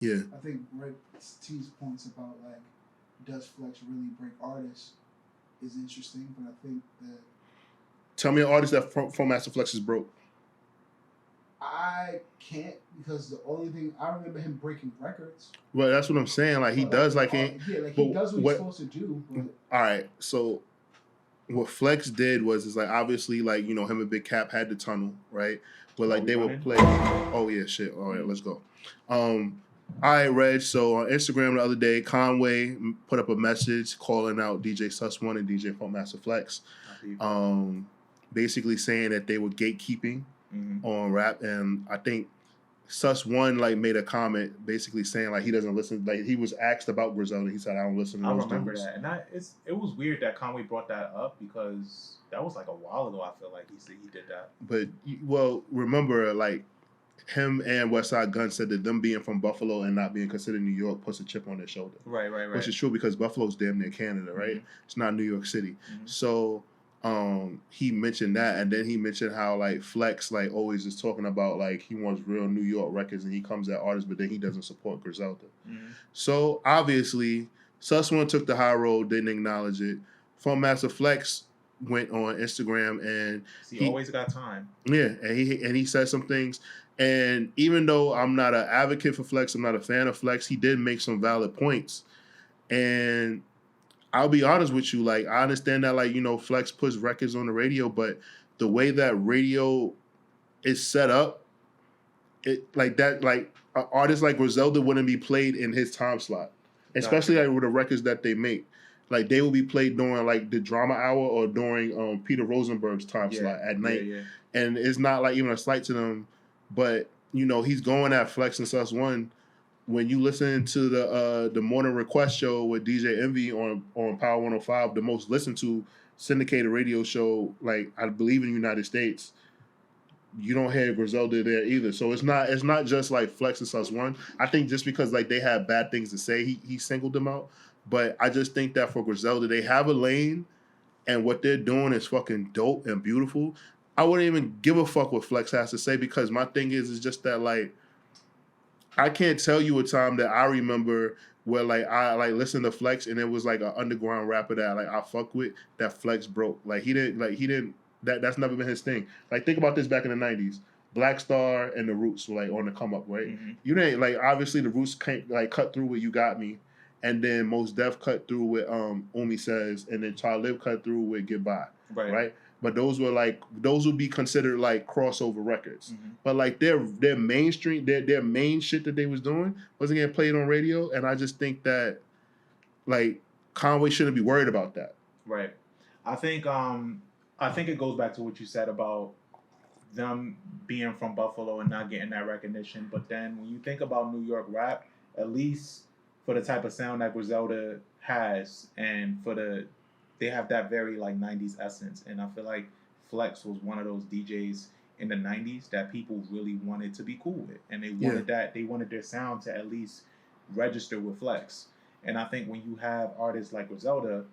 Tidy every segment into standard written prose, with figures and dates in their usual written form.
Yeah. I think Regg T's points about like does Flex really break artists is interesting, but I think that Tell me an artist that from Master Flex is broke. I can't because the only thing I remember him breaking records. Well, that's what I'm saying. Like he does like it. Yeah, like he does what he's supposed to do. But all right, so what Flex did was is like obviously like him and Big Cap had the tunnel, right? But like they would play. Oh yeah, shit. All right, let's go. All right, Reg. So on Instagram the other day, Conway put up a message calling out DJ Sus One and DJ Funkmaster Flex, basically saying that they were gatekeeping on rap, and I think Sus One like made a comment basically saying like he doesn't listen. Like he was asked about Griselda, he said I don't listen to those dudes. I remember that, and it was weird that Conway brought that up because that was like a while ago. I feel like he said he did that. But well, remember like him and Westside Gunn said that them being from Buffalo and not being considered New York puts a chip on their shoulder. Right. Which is true because Buffalo's damn near Canada, right? It's not New York City. So he mentioned that, and then he mentioned how like Flex like always is talking about like he wants real New York records and he comes at artists, but then he doesn't support Griselda. So obviously Sus One took the high road, didn't acknowledge it. Funkmaster Flex went on Instagram and he always got time. Yeah, and he said some things. And even though I'm not an advocate for Flex, I'm not a fan of Flex, he did make some valid points. And I'll be honest with you, like I understand that like, Flex puts records on the radio, but the way that radio is set up, it like that, like an artist like Griselda wouldn't be played in his time slot. Especially like with the records that they make. Like they will be played during like the drama hour or during Peter Rosenberg's time slot at night. And it's not like even a slight to them, but he's going at Flex and Sus One. When you listen to the morning request show with DJ Envy on Power 105, the most listened to syndicated radio show, like I believe in the United States, you don't hear Griselda there either. So it's not just like Flex and Sus One. I think just because like they have bad things to say, he singled them out. But I just think that for Griselda, they have a lane, and what they're doing is fucking dope and beautiful. I wouldn't even give a fuck what Flex has to say because my thing is just that like I can't tell you a time that I remember where like I like listened to Flex and it was like an underground rapper that like I fuck with that Flex broke. Like he didn't that's never been his thing. Like think about this back in the 90s. Black Star and the Roots were like on the come up, right? You didn't like obviously the Roots can't like cut through with You Got Me, and then Mos Def cut through with Umi Says, and then Talib cut through with Get By, right? But those would be considered like crossover records. But like their mainstream, their main shit that they was doing wasn't getting played on radio, and I just think that like Conway shouldn't be worried about that. Right. I think it goes back to what you said about them being from Buffalo and not getting that recognition. But then when you think about New York rap, at least for the type of sound that Griselda has, and they have that very like 90s essence. And I feel like Flex was one of those DJs in the 90s that people really wanted to be cool with. And they wanted they wanted their sound to at least register with Flex. And I think when you have artists like Griselda,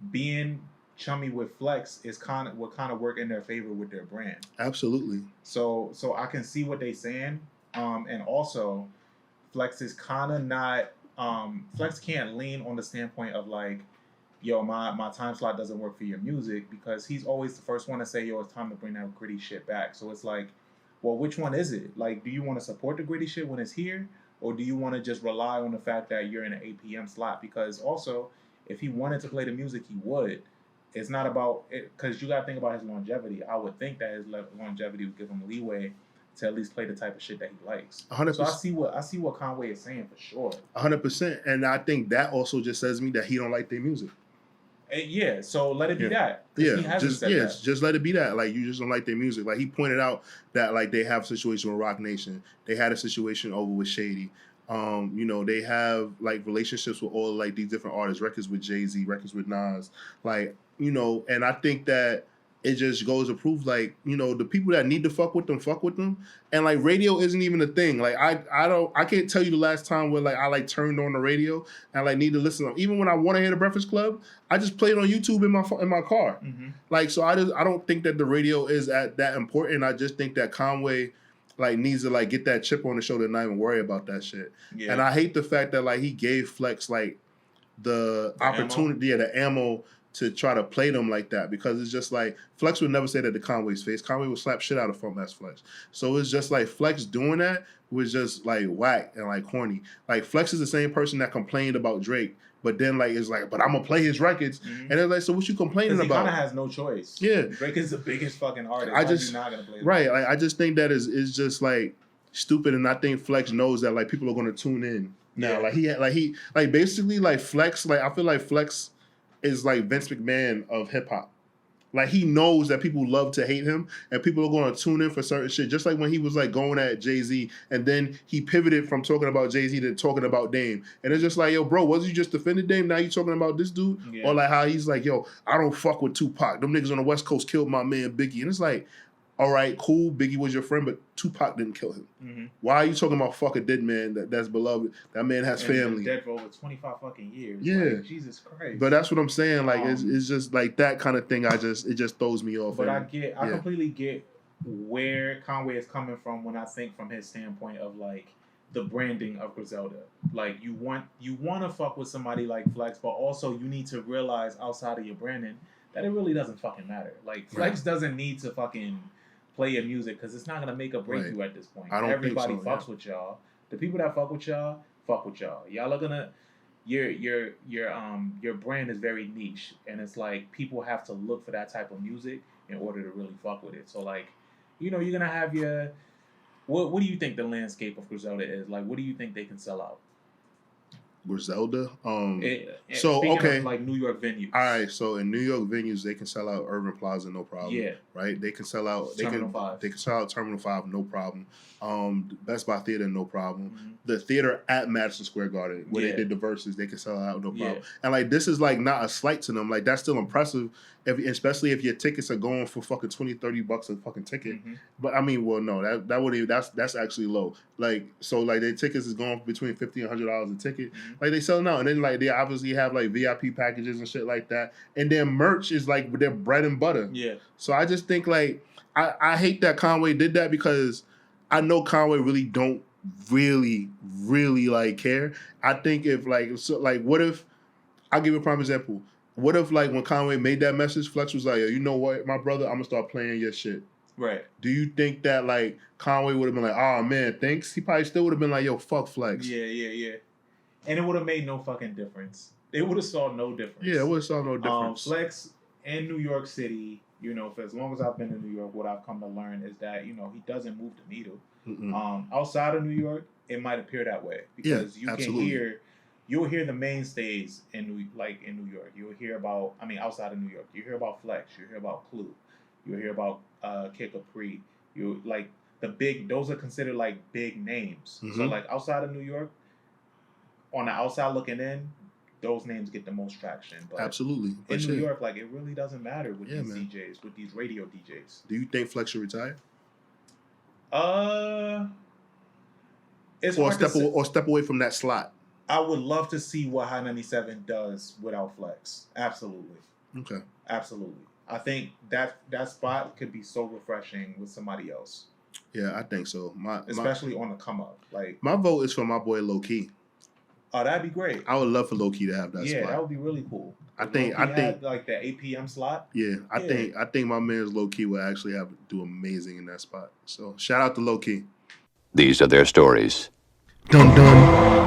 being chummy with Flex is kind of work in their favor with their brand. Absolutely. So I can see what they're saying. And also Flex is kind of not Flex can't lean on the standpoint of like, yo, my time slot doesn't work for your music, because he's always the first one to say, yo, it's time to bring that gritty shit back. So it's like, well, which one is it? Like, do you want to support the gritty shit when it's here, or do you want to just rely on the fact that you're in an 8 p.m. slot? Because also, if he wanted to play the music, he would. It's not about it, because you got to think about his longevity. I would think that his longevity would give him leeway to at least play the type of shit that he likes. 100%. So I see what Conway is saying for sure. 100%, and I think that also just says to me that he don't like their music. Yeah, so let it be that. Yeah, just let it be that. Like, you just don't like their music. Like, he pointed out that like they have a situation with Rock Nation. They had a situation over with Shady. They have like relationships with all like these different artists, records with Jay-Z, records with Nas, like, and I think that it just goes to prove like, the people that need to fuck with them. And like radio isn't even a thing. Like I can't tell you the last time where like I like turned on the radio and I like need to listen. Even when I want to hear the Breakfast Club, I just play it on YouTube in my car. Like, so I don't think that the radio is that important. I just think that Conway like needs to like get that chip on the shoulder and not even worry about that shit. Yeah. And I hate the fact that like he gave Flex like the opportunity, the ammo to try to play them like that, because it's just like Flex would never say that to Conway's face. Conway would slap shit out of Funk Mass Flex. So it's just like Flex doing that was just like whack and like corny. Like Flex is the same person that complained about Drake, but then like it's like, but I'm gonna play his records, and it's like, so what you complaining he about? He kind of has no choice. Yeah, Drake is the biggest fucking artist. You're not gonna play right. Like I just think that is just like stupid, and I think Flex knows that like people are gonna tune in now. Like basically like Flex. Like I feel like Flex is like Vince McMahon of hip hop. Like he knows that people love to hate him, and people are going to tune in for certain shit. Just like when he was like going at Jay-Z, and then he pivoted from talking about Jay-Z to talking about Dame, and it's just like, yo, bro, wasn't you just defending Dame? Now you talking about this dude, or like how he's like, yo, I don't fuck with Tupac. Them niggas on the West Coast killed my man Biggie, and it's like, all right, cool, Biggie was your friend, but Tupac didn't kill him. Mm-hmm. Why are you talking about fuck a dead man that's beloved? That man has family. Dead for over 25 fucking years. Yeah, like, Jesus Christ. But that's what I'm saying. Like it's just like that kind of thing. It just throws me off. But I completely get where Conway is coming from when I think from his standpoint of like the branding of Griselda. Like you want to fuck with somebody like Flex, but also you need to realize outside of your branding that it really doesn't fucking matter. Like Flex doesn't need to fucking play your music because it's not gonna make a breakthrough at this point. Everybody fucks with y'all. The people that fuck with y'all fuck with y'all. Y'all are gonna your brand is very niche, and it's like people have to look for that type of music in order to really fuck with it. So like, you know, you're gonna have your what do you think the landscape of Griselda is? Like, what do you think they can sell out? Griselda. So okay, like New York venues. All right, so in New York venues, they can sell out Urban Plaza, no problem. Yeah. Right. They can sell out. Terminal 5. They can sell out Terminal 5, no problem. Best Buy Theater, no problem. Mm-hmm. The theater at Madison Square Garden where they did the verses, they can sell out, no problem. And like this is like not a slight to them. Like that's still impressive, especially if your tickets are going for fucking $20-$30 a fucking ticket. Mm-hmm. But I mean, well, no, that's actually low. Like so, like their tickets is going between $50 and $100 a ticket. Mm-hmm. Like they selling out, and then like they obviously have like VIP packages and shit like that, and their merch is like their bread and butter. Yeah. So I just think like I hate that Conway did that, because I know Conway don't really like care. I think if like what if I'll give you a prime example. What if like when Conway made that message, Flex was like, yo, you know what, my brother, I'm gonna start playing your shit. Right. Do you think that like Conway would have been like, oh man, thanks? He probably still would have been like, yo, fuck Flex. Yeah. And it would have made no fucking difference. It would have saw no difference. Yeah, it would have saw no difference. Flex in New York City, you know, for as long as I've been in New York, what I've come to learn is that, you know, he doesn't move the needle. Outside of New York, it might appear that way, because you'll hear the mainstays in New York. You'll hear about, outside of New York, you hear about Flex, you hear about Clue, you'll hear about Kid Capri. You like those are considered like big names. Mm-hmm. So like outside of New York, on the outside looking in, those names get the most traction. But absolutely. In New York, like it really doesn't matter with these DJs, with these radio DJs. Do you think Flex should retire? It's or step away from that slot. I would love to see what High 97 does without Flex. Absolutely. Okay. Absolutely. I think that spot could be so refreshing with somebody else. Yeah, I think so. Especially on the come up. Like my vote is for my boy Low Key. Oh, that'd be great. I would love for Low Key to have that spot. Yeah, that would be really cool. I think like the 8 p.m. slot. Yeah, I think my man's Low Key will actually do amazing in that spot. So shout out to Low Key. These are their stories. Dun dun.